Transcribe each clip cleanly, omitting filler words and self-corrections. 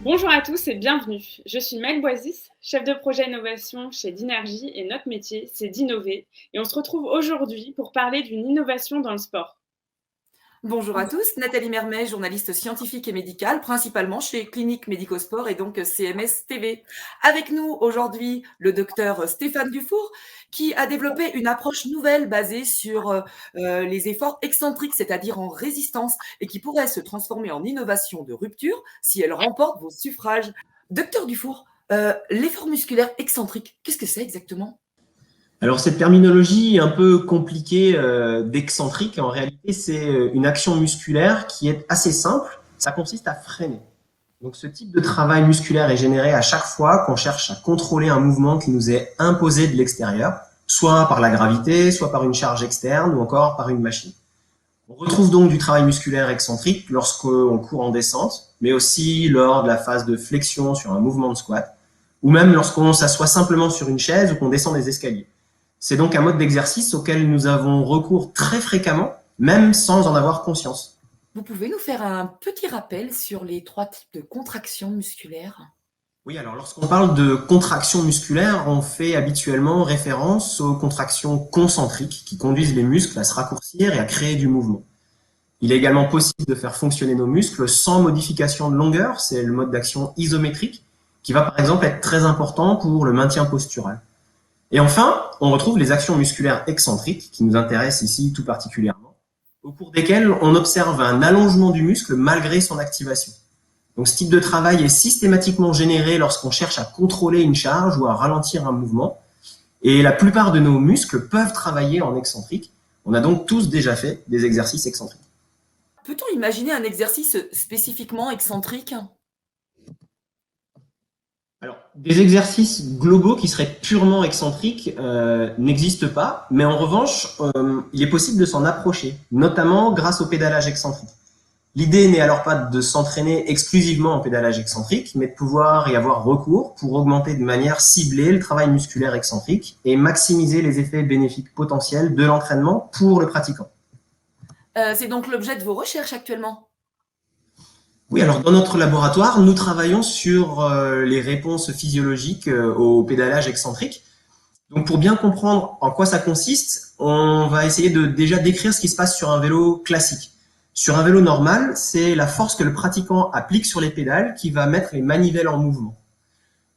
Bonjour à tous et bienvenue. Je suis Mel Boisis, chef de projet innovation chez Dinergy et notre métier, c'est d'innover. Et on se retrouve aujourd'hui pour parler d'une innovation dans le sport. Bonjour à tous, Nathalie Mermet, journaliste scientifique et médicale, principalement chez Clinique Médico-Sport et donc CMS TV. Avec nous aujourd'hui, le docteur Stéphane Dufour, qui a développé une approche nouvelle basée sur les efforts excentriques, c'est-à-dire en résistance, et qui pourrait se transformer en innovation de rupture si elle remporte vos suffrages. Docteur Dufour, l'effort musculaire excentrique, qu'est-ce que c'est exactement? Alors cette terminologie un peu compliquée d'excentrique, en réalité c'est une action musculaire qui est assez simple. Ça consiste à freiner. Donc ce type de travail musculaire est généré à chaque fois qu'on cherche à contrôler un mouvement qui nous est imposé de l'extérieur, soit par la gravité, soit par une charge externe ou encore par une machine. On retrouve donc du travail musculaire excentrique lorsqu'on court en descente, mais aussi lors de la phase de flexion sur un mouvement de squat, ou même lorsqu'on s'assoit simplement sur une chaise ou qu'on descend des escaliers. C'est donc un mode d'exercice auquel nous avons recours très fréquemment, même sans en avoir conscience. Vous pouvez nous faire un petit rappel sur les trois types de contractions musculaires? Oui, alors lorsqu'on parle de contractions musculaires, on fait habituellement référence aux contractions concentriques qui conduisent les muscles à se raccourcir et à créer du mouvement. Il est également possible de faire fonctionner nos muscles sans modification de longueur, c'est le mode d'action isométrique, qui va par exemple être très important pour le maintien postural. Et enfin, on retrouve les actions musculaires excentriques, qui nous intéressent ici tout particulièrement, au cours desquelles on observe un allongement du muscle malgré son activation. Donc ce type de travail est systématiquement généré lorsqu'on cherche à contrôler une charge ou à ralentir un mouvement, et la plupart de nos muscles peuvent travailler en excentrique. On a donc tous déjà fait des exercices excentriques. Peut-on imaginer un exercice spécifiquement excentrique? Alors, des exercices globaux qui seraient purement excentriques n'existent pas, mais en revanche, il est possible de s'en approcher, notamment grâce au pédalage excentrique. L'idée n'est alors pas de s'entraîner exclusivement en pédalage excentrique, mais de pouvoir y avoir recours pour augmenter de manière ciblée le travail musculaire excentrique et maximiser les effets bénéfiques potentiels de l'entraînement pour le pratiquant. C'est donc l'objet de vos recherches actuellement? Oui, alors dans notre laboratoire, nous travaillons sur les réponses physiologiques au pédalage excentrique. Donc pour bien comprendre en quoi ça consiste, on va essayer de déjà décrire ce qui se passe sur un vélo classique. Sur un vélo normal, c'est la force que le pratiquant applique sur les pédales qui va mettre les manivelles en mouvement.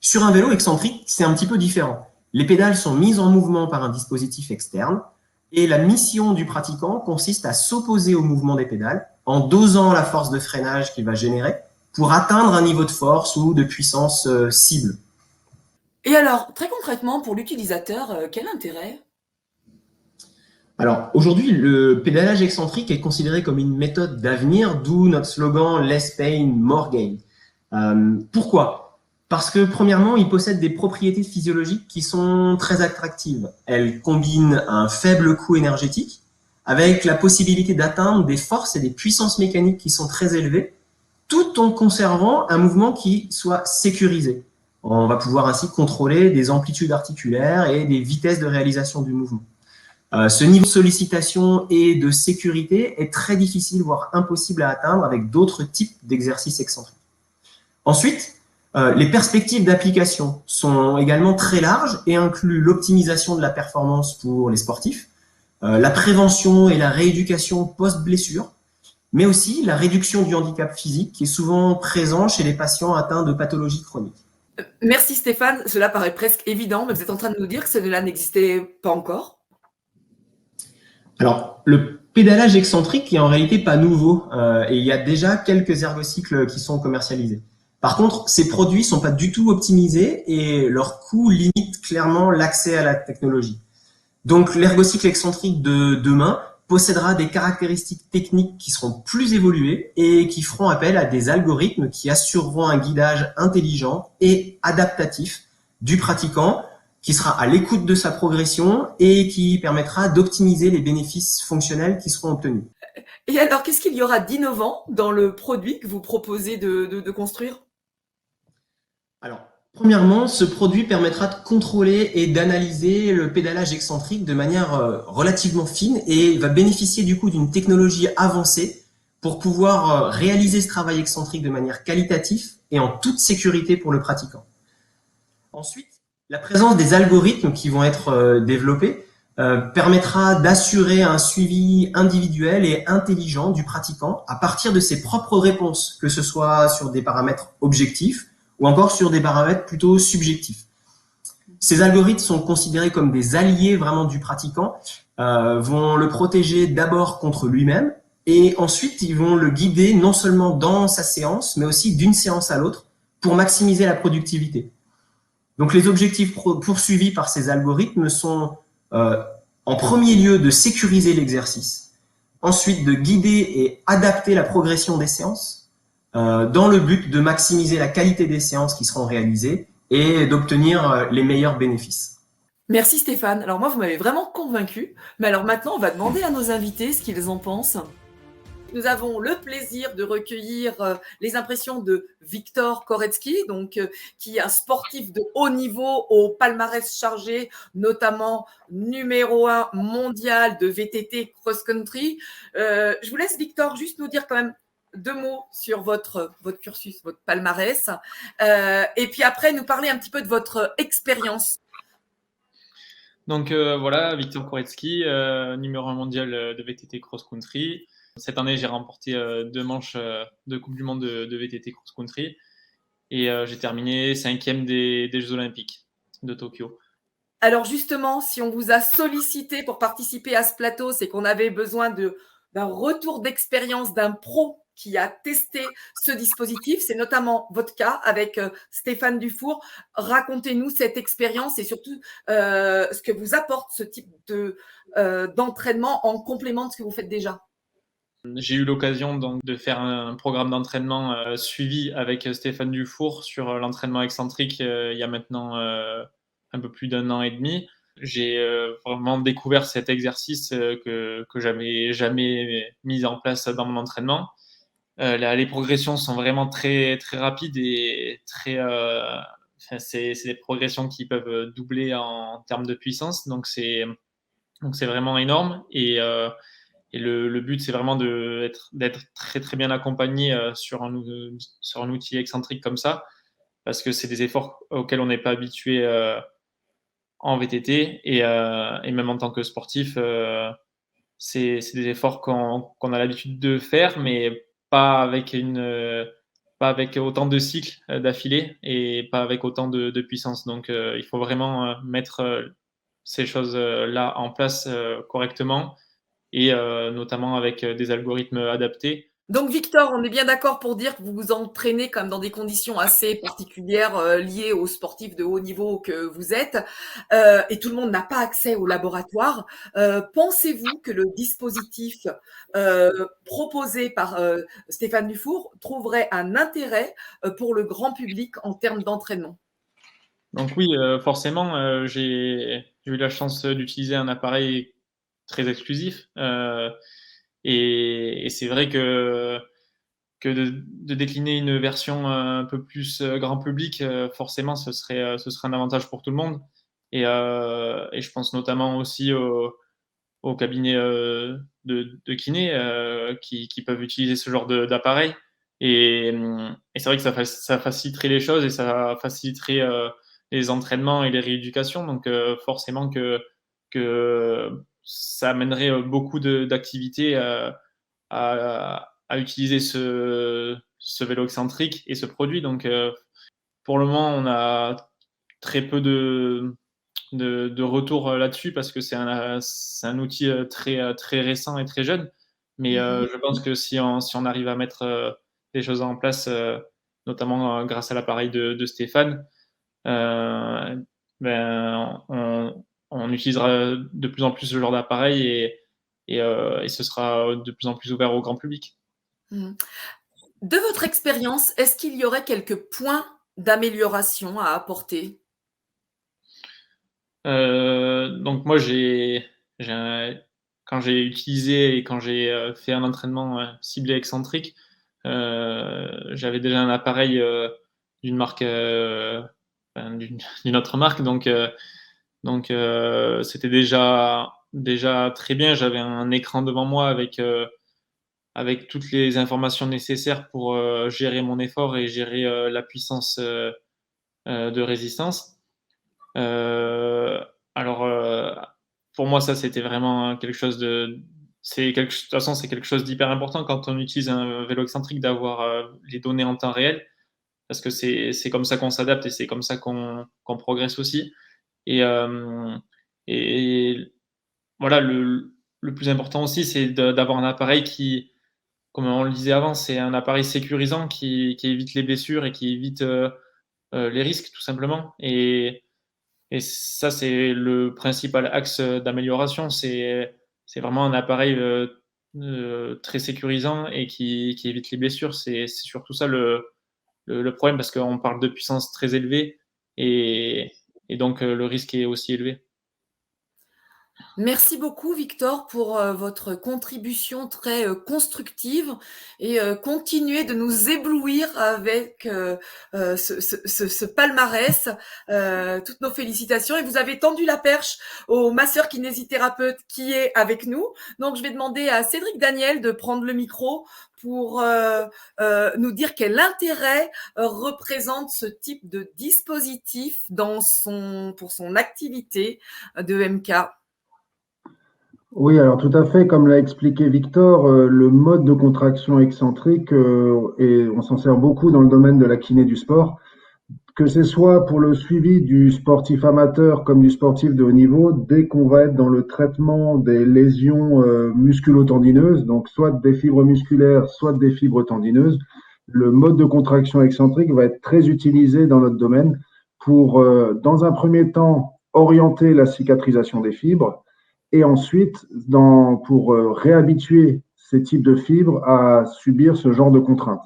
Sur un vélo excentrique, c'est un petit peu différent. Les pédales sont mises en mouvement par un dispositif externe et la mission du pratiquant consiste à s'opposer au mouvement des pédales en dosant la force de freinage qu'il va générer pour atteindre un niveau de force ou de puissance cible. Et alors, très concrètement, pour l'utilisateur, quel intérêt? Alors aujourd'hui, le pédalage excentrique est considéré comme une méthode d'avenir, d'où notre slogan Less pain, more gain. Pourquoi? Parce que premièrement, il possède des propriétés physiologiques qui sont très attractives. Elle combine un faible coût énergétique avec la possibilité d'atteindre des forces et des puissances mécaniques qui sont très élevées, tout en conservant un mouvement qui soit sécurisé. On va pouvoir ainsi contrôler des amplitudes articulaires et des vitesses de réalisation du mouvement. Ce niveau de sollicitation et de sécurité est très difficile, voire impossible à atteindre avec d'autres types d'exercices excentriques. Ensuite, les perspectives d'application sont également très larges et incluent l'optimisation de la performance pour les sportifs, la prévention et la rééducation post-blessure, mais aussi la réduction du handicap physique qui est souvent présent chez les patients atteints de pathologies chroniques. Merci Stéphane, cela paraît presque évident, mais vous êtes en train de nous dire que cela n'existait pas encore? Alors, le pédalage excentrique est en réalité pas nouveau et il y a déjà quelques ergocycles qui sont commercialisés. Par contre, ces produits sont pas du tout optimisés et leur coût limite clairement l'accès à la technologie. Donc, l'ergocycle excentrique de demain possédera des caractéristiques techniques qui seront plus évoluées et qui feront appel à des algorithmes qui assureront un guidage intelligent et adaptatif du pratiquant qui sera à l'écoute de sa progression et qui permettra d'optimiser les bénéfices fonctionnels qui seront obtenus. Et alors, qu'est-ce qu'il y aura d'innovant dans le produit que vous proposez de construire? Alors, premièrement, ce produit permettra de contrôler et d'analyser le pédalage excentrique de manière relativement fine et va bénéficier du coup d'une technologie avancée pour pouvoir réaliser ce travail excentrique de manière qualitative et en toute sécurité pour le pratiquant. Ensuite, la présence des algorithmes qui vont être développés permettra d'assurer un suivi individuel et intelligent du pratiquant à partir de ses propres réponses, que ce soit sur des paramètres objectifs ou encore sur des paramètres plutôt subjectifs. Ces algorithmes sont considérés comme des alliés vraiment du pratiquant, vont le protéger d'abord contre lui-même et ensuite ils vont le guider non seulement dans sa séance, mais aussi d'une séance à l'autre pour maximiser la productivité. Donc les objectifs poursuivis par ces algorithmes sont en premier lieu de sécuriser l'exercice, ensuite de guider et adapter la progression des séances, dans le but de maximiser la qualité des séances qui seront réalisées et d'obtenir les meilleurs bénéfices. Merci Stéphane. Alors moi, vous m'avez vraiment convaincu. Mais alors maintenant, on va demander à nos invités ce qu'ils en pensent. Nous avons le plaisir de recueillir les impressions de Viktor Koretsky, donc qui est un sportif de haut niveau au palmarès chargé, notamment numéro 1 mondial de VTT cross-country. Je vous laisse, Viktor, juste nous dire quand même 2 mots sur votre cursus, votre palmarès, et puis après nous parler un petit peu de votre expérience. Donc voilà, Viktor Koretsky, numéro 1 mondial de VTT cross-country. Cette année, j'ai remporté 2 manches de Coupe du Monde de VTT cross-country et j'ai terminé 5e des Jeux Olympiques de Tokyo. Alors justement, si on vous a sollicité pour participer à ce plateau, c'est qu'on avait besoin d'un retour d'expérience d'un pro qui a testé ce dispositif. C'est notamment votre cas avec Stéphane Dufour. Racontez-nous cette expérience et surtout ce que vous apporte ce type d'entraînement en complément de ce que vous faites déjà. J'ai eu l'occasion donc de faire un programme d'entraînement suivi avec Stéphane Dufour sur l'entraînement excentrique il y a maintenant un peu plus d'1 an et demi. J'ai vraiment découvert cet exercice que j'avais jamais mis en place dans mon entraînement. Les progressions sont vraiment très très rapides et très c'est des progressions qui peuvent doubler en termes de puissance, donc c'est vraiment énorme et le but, c'est vraiment d'être très, très bien accompagné sur un outil excentrique comme ça, parce que c'est des efforts auxquels on n'est pas habitué en VTT et même en tant que sportif, c'est des efforts qu'on a l'habitude de faire, mais pas avec autant de cycles d'affilée et pas avec autant de puissance. Donc, il faut vraiment mettre ces choses-là en place correctement et notamment avec des algorithmes adaptés. Donc Victor, on est bien d'accord pour dire que vous vous entraînez comme dans des conditions assez particulières liées aux sportifs de haut niveau que vous êtes, et tout le monde n'a pas accès au laboratoire. Pensez-vous que le dispositif proposé par Stéphane Dufour trouverait un intérêt pour le grand public en termes d'entraînement? Donc oui, forcément, j'ai eu la chance d'utiliser un appareil très exclusif. Et c'est vrai que de décliner une version un peu plus grand public, forcément, ce serait un avantage pour tout le monde. Et je pense notamment aussi aux cabinets de kiné qui peuvent utiliser ce genre d'appareil. Et c'est vrai que ça faciliterait les choses et ça faciliterait les entraînements et les rééducations. Donc forcément que ça amènerait beaucoup d'activités à utiliser ce vélo excentrique et ce produit. Donc, pour le moment, on a très peu de retours là-dessus parce que c'est un outil très, très récent et très jeune. Mais je pense que si on arrive à mettre des choses en place, notamment grâce à l'appareil de Stéphane, on utilisera de plus en plus ce genre d'appareil et ce sera de plus en plus ouvert au grand public. De votre expérience, est-ce qu'il y aurait quelques points d'amélioration à apporter? Donc moi, quand j'ai utilisé et quand j'ai fait un entraînement ciblé excentrique, j'avais déjà un appareil d'une marque, d'une autre marque, donc c'était déjà très bien. J'avais un écran devant moi avec avec toutes les informations nécessaires pour gérer mon effort et gérer la puissance de résistance. Alors, pour moi, ça, c'était vraiment quelque chose de... de toute façon, c'est quelque chose d'hyper important quand on utilise un vélo excentrique d'avoir les données en temps réel, parce que c'est comme ça qu'on s'adapte et c'est comme ça qu'on progresse aussi. Et, et voilà, le plus important aussi, c'est d'avoir un appareil qui, comme on le disait avant, c'est un appareil sécurisant qui évite les blessures et qui évite les risques, tout simplement. Et ça, c'est le principal axe d'amélioration. C'est vraiment un appareil très sécurisant et qui évite les blessures. C'est surtout ça le problème, parce qu'on parle de puissance très élevée et donc le risque est aussi élevé. Merci beaucoup, Victor, pour votre contribution très constructive et continuez de nous éblouir avec ce palmarès. Toutes nos félicitations. Et vous avez tendu la perche au masseur kinésithérapeute qui est avec nous. Donc, je vais demander à Cédric Daniel de prendre le micro pour nous dire quel intérêt représente ce type de dispositif pour son activité de MK. Oui, alors tout à fait, comme l'a expliqué Victor, le mode de contraction excentrique, et on s'en sert beaucoup dans le domaine de la kiné du sport, que ce soit pour le suivi du sportif amateur comme du sportif de haut niveau, dès qu'on va être dans le traitement des lésions musculo-tendineuses, donc soit des fibres musculaires, soit des fibres tendineuses, le mode de contraction excentrique va être très utilisé dans notre domaine pour, dans un premier temps, orienter la cicatrisation des fibres, et ensuite pour réhabituer ces types de fibres à subir ce genre de contraintes.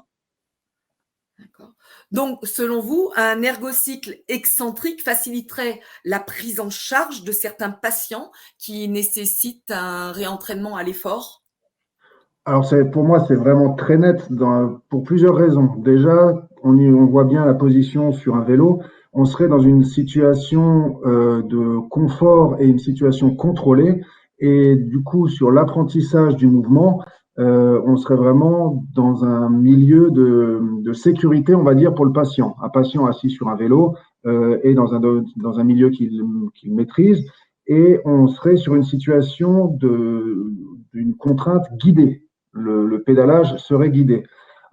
D'accord. Donc, selon vous, un ergocycle excentrique faciliterait la prise en charge de certains patients qui nécessitent un réentraînement à l'effort? Alors, pour moi, c'est vraiment très net pour plusieurs raisons. Déjà, on voit bien la position sur un vélo. On serait dans une situation de confort et une situation contrôlée. Et du coup, sur l'apprentissage du mouvement, on serait vraiment dans un milieu de sécurité, on va dire, pour le patient. Un patient assis sur un vélo et dans un milieu qu'il maîtrise. Et on serait sur une situation d'une contrainte guidée. Le pédalage serait guidé.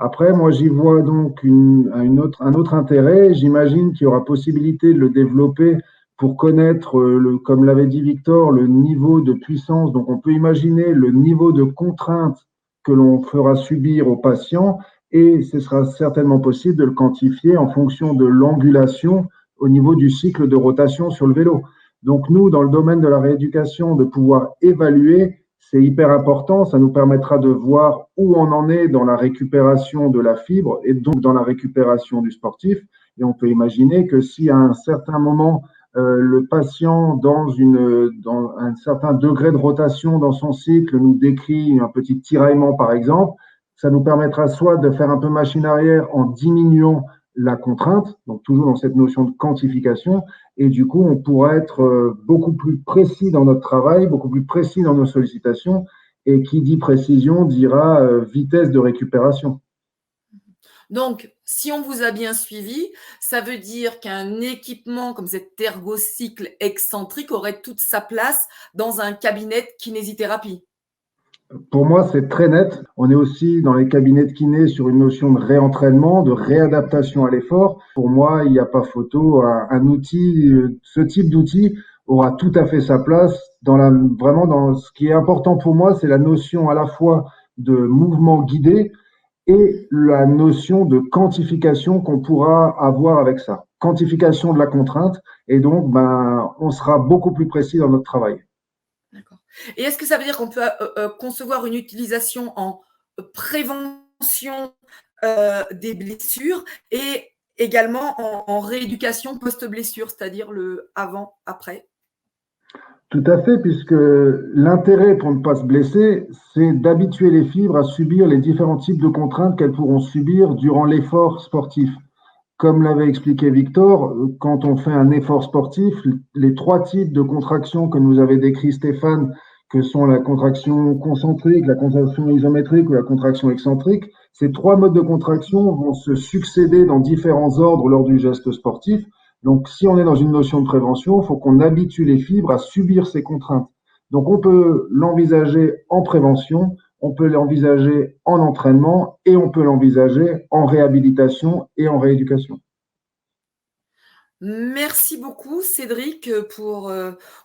Après, moi, j'y vois donc un autre intérêt. J'imagine qu'il y aura possibilité de le développer pour connaître, comme l'avait dit Victor, le niveau de puissance. Donc, on peut imaginer le niveau de contrainte que l'on fera subir au patient et ce sera certainement possible de le quantifier en fonction de l'angulation au niveau du cycle de rotation sur le vélo. Donc, nous, dans le domaine de la rééducation, de pouvoir évaluer, c'est hyper important, ça nous permettra de voir où on en est dans la récupération de la fibre et donc dans la récupération du sportif. Et on peut imaginer que si à un certain moment, le patient, dans un certain degré de rotation dans son cycle, nous décrit un petit tiraillement, par exemple, ça nous permettra soit de faire un peu machine arrière en diminuant la contrainte, donc toujours dans cette notion de quantification, et du coup, on pourra être beaucoup plus précis dans notre travail, beaucoup plus précis dans nos sollicitations, et qui dit précision dira vitesse de récupération. Donc, si on vous a bien suivi, ça veut dire qu'un équipement comme cet ergocycle excentrique aurait toute sa place dans un cabinet de kinésithérapie. Pour moi, c'est très net. On est aussi dans les cabinets de kiné sur une notion de réentraînement, de réadaptation à l'effort. Pour moi, il n'y a pas photo. Un outil, ce type d'outil aura tout à fait sa place vraiment dans ce qui est important pour moi, c'est la notion à la fois de mouvement guidé et la notion de quantification qu'on pourra avoir avec ça. Quantification de la contrainte. Et donc, on sera beaucoup plus précis dans notre travail. D'accord. Et est-ce que ça veut dire qu'on peut concevoir une utilisation en prévention des blessures et également en rééducation post-blessure, c'est-à-dire le avant-après? Tout à fait, puisque l'intérêt pour ne pas se blesser, c'est d'habituer les fibres à subir les différents types de contraintes qu'elles pourront subir durant l'effort sportif. Comme l'avait expliqué Victor, quand on fait un effort sportif, les 3 types de contractions que nous avait décrit Stéphane, que sont la contraction concentrique, la contraction isométrique ou la contraction excentrique. Ces trois modes de contraction vont se succéder dans différents ordres lors du geste sportif. Donc, si on est dans une notion de prévention, il faut qu'on habitue les fibres à subir ces contraintes. Donc, on peut l'envisager en prévention, on peut l'envisager en entraînement et on peut l'envisager en réhabilitation et en rééducation. Merci beaucoup, Cédric, pour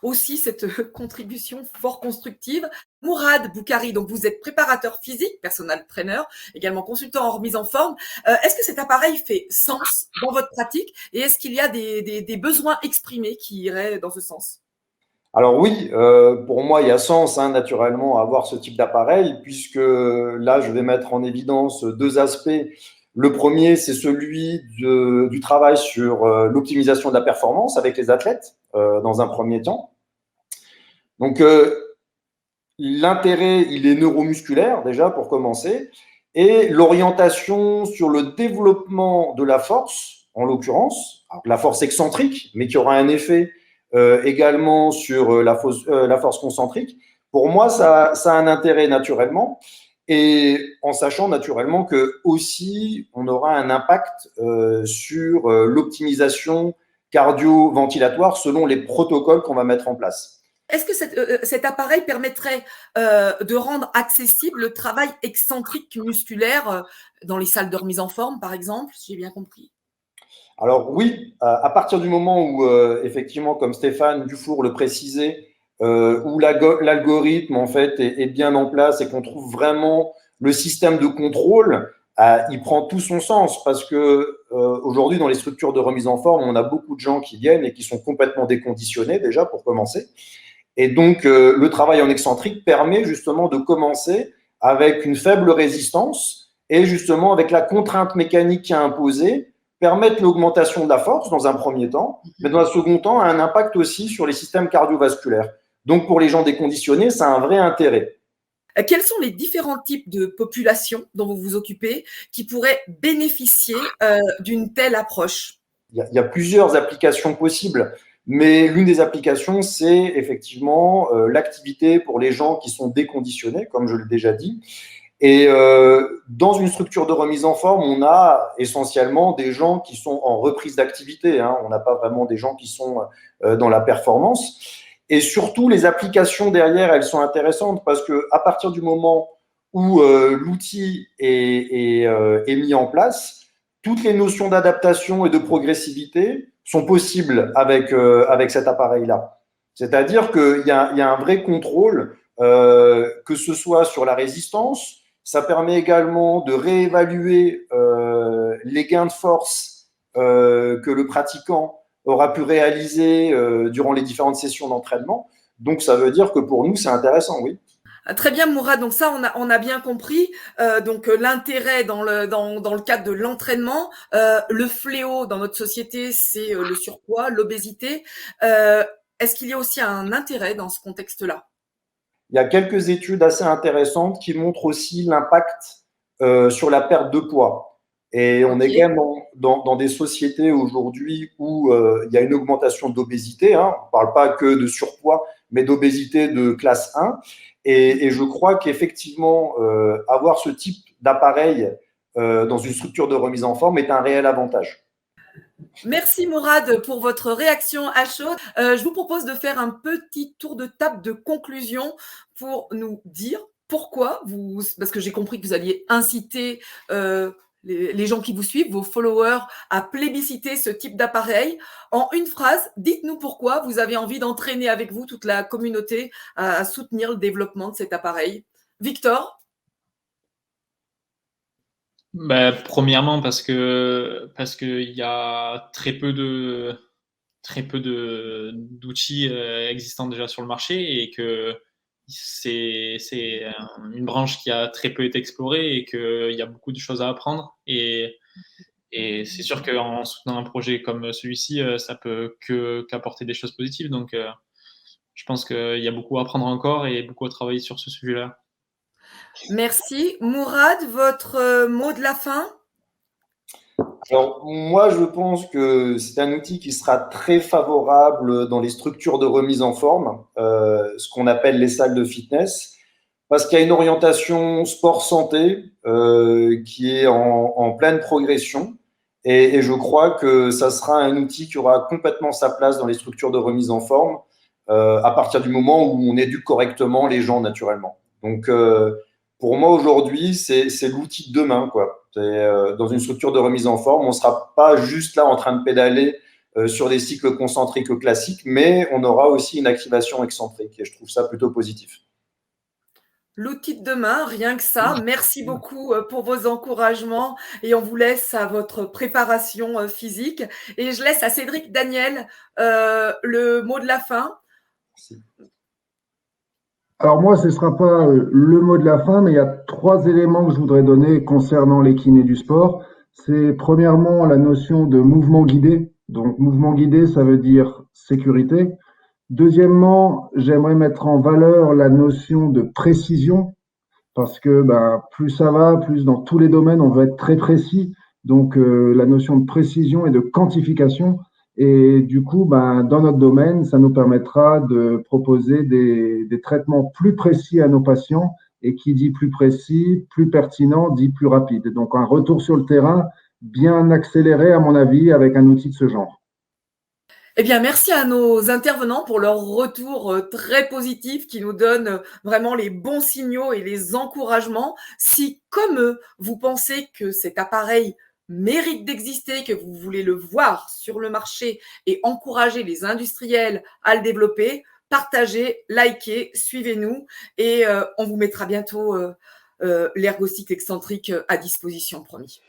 aussi cette contribution fort constructive. Mourad Boukari, donc vous êtes préparateur physique, personal trainer, également consultant en remise en forme. Est-ce que cet appareil fait sens dans votre pratique et est-ce qu'il y a des besoins exprimés qui iraient dans ce sens? Alors oui, pour moi, il y a sens naturellement à avoir ce type d'appareil, puisque là, je vais mettre en évidence deux aspects. Le premier, c'est celui du travail sur l'optimisation de la performance avec les athlètes, dans un premier temps. Donc, l'intérêt, il est neuromusculaire déjà pour commencer, et l'orientation sur le développement de la force, en l'occurrence, la force excentrique, mais qui aura un effet également sur la force concentrique. Pour moi, ça a un intérêt naturellement, et en sachant naturellement que aussi on aura un impact sur l'optimisation cardio-ventilatoire selon les protocoles qu'on va mettre en place. Est-ce que cet appareil permettrait de rendre accessible le travail excentrique musculaire dans les salles de remise en forme, par exemple, si j'ai bien compris? Alors oui, à partir du moment où, effectivement, comme Stéphane Dufour le précisait, où l'algorithme en fait est bien en place et qu'on trouve vraiment le système de contrôle, il prend tout son sens parce que aujourd'hui dans les structures de remise en forme, on a beaucoup de gens qui viennent et qui sont complètement déconditionnés déjà pour commencer. Et donc le travail en excentrique permet justement de commencer avec une faible résistance et justement avec la contrainte mécanique qui est imposée, permettre l'augmentation de la force dans un premier temps, mais dans un second temps, a un impact aussi sur les systèmes cardiovasculaires. Donc, pour les gens déconditionnés, ça a un vrai intérêt. Quels sont les différents types de populations dont vous vous occupez qui pourraient bénéficier d'une telle approche? Il y a plusieurs applications possibles, mais l'une des applications, c'est effectivement l'activité pour les gens qui sont déconditionnés, comme je l'ai déjà dit. Et dans une structure de remise en forme, on a essentiellement des gens qui sont en reprise d'activité. On n'a pas vraiment des gens qui sont dans la performance. Et surtout, les applications derrière, elles sont intéressantes parce qu'à partir du moment où l'outil est mis en place, toutes les notions d'adaptation et de progressivité sont possibles avec cet appareil-là. C'est-à-dire qu'il y a un vrai contrôle, que ce soit sur la résistance. Ça permet également de réévaluer les gains de force que le pratiquant aura pu réaliser durant les différentes sessions d'entraînement. Donc, ça veut dire que pour nous, c'est intéressant, oui. Très bien, Mourad. Donc ça, on a bien compris. Donc l'intérêt dans le cadre de l'entraînement, le fléau dans notre société, c'est le surpoids, l'obésité. Est-ce qu'il y a aussi un intérêt dans ce contexte-là? Il y a quelques études assez intéressantes qui montrent aussi l'impact sur la perte de poids. Et on est quand même dans des sociétés aujourd'hui où il y a une augmentation d'obésité. On ne parle pas que de surpoids, mais d'obésité de classe 1. Et je crois qu'effectivement, avoir ce type d'appareil dans une structure de remise en forme est un réel avantage. Merci Mourad pour votre réaction à chaud. Je vous propose de faire un petit tour de table de conclusion pour nous dire pourquoi parce que j'ai compris que vous alliez inciter les gens qui vous suivent, vos followers, à plébisciter ce type d'appareil. En une phrase, dites-nous pourquoi vous avez envie d'entraîner avec vous toute la communauté à soutenir le développement de cet appareil. Victor? Premièrement, parce que il y a très peu d'outils existants déjà sur le marché et que c'est une branche qui a très peu été explorée et qu'il y a beaucoup de choses à apprendre. Et c'est sûr qu'en soutenant un projet comme celui-ci, ça peut qu'apporter des choses positives. Donc, je pense qu'il y a beaucoup à apprendre encore et beaucoup à travailler sur ce sujet-là. Merci. Mourad, votre mot de la fin? Alors, moi, je pense que c'est un outil qui sera très favorable dans les structures de remise en forme, ce qu'on appelle les salles de fitness, parce qu'il y a une orientation sport-santé qui est en pleine progression. Et je crois que ça sera un outil qui aura complètement sa place dans les structures de remise en forme à partir du moment où on éduque correctement les gens naturellement. Donc, pour moi, aujourd'hui, c'est l'outil de demain, quoi. Dans une structure de remise en forme, on ne sera pas juste là en train de pédaler sur des cycles concentriques classiques, mais on aura aussi une activation excentrique. Et je trouve ça plutôt positif. L'outil de demain, rien que ça. Merci beaucoup pour vos encouragements et on vous laisse à votre préparation physique. Et je laisse à Cédric Daniel le mot de la fin. Merci. Alors moi, ce ne sera pas le mot de la fin, mais il y a 3 éléments que je voudrais donner concernant les kinés du sport. C'est premièrement la notion de mouvement guidé. Donc mouvement guidé, ça veut dire sécurité. Deuxièmement, j'aimerais mettre en valeur la notion de précision, parce que plus ça va, plus dans tous les domaines, on veut être très précis. Donc la notion de précision et de quantification. Et du coup, dans notre domaine, ça nous permettra de proposer des traitements plus précis à nos patients. Et qui dit plus précis, plus pertinent, dit plus rapide. Donc un retour sur le terrain bien accéléré, à mon avis, avec un outil de ce genre. Eh bien, merci à nos intervenants pour leur retour très positif qui nous donne vraiment les bons signaux et les encouragements. Si, comme eux, vous pensez que cet appareil mérite d'exister, que vous voulez le voir sur le marché et encourager les industriels à le développer, partagez, likez, suivez-nous et on vous mettra bientôt l'ergocycle excentrique à disposition, promis.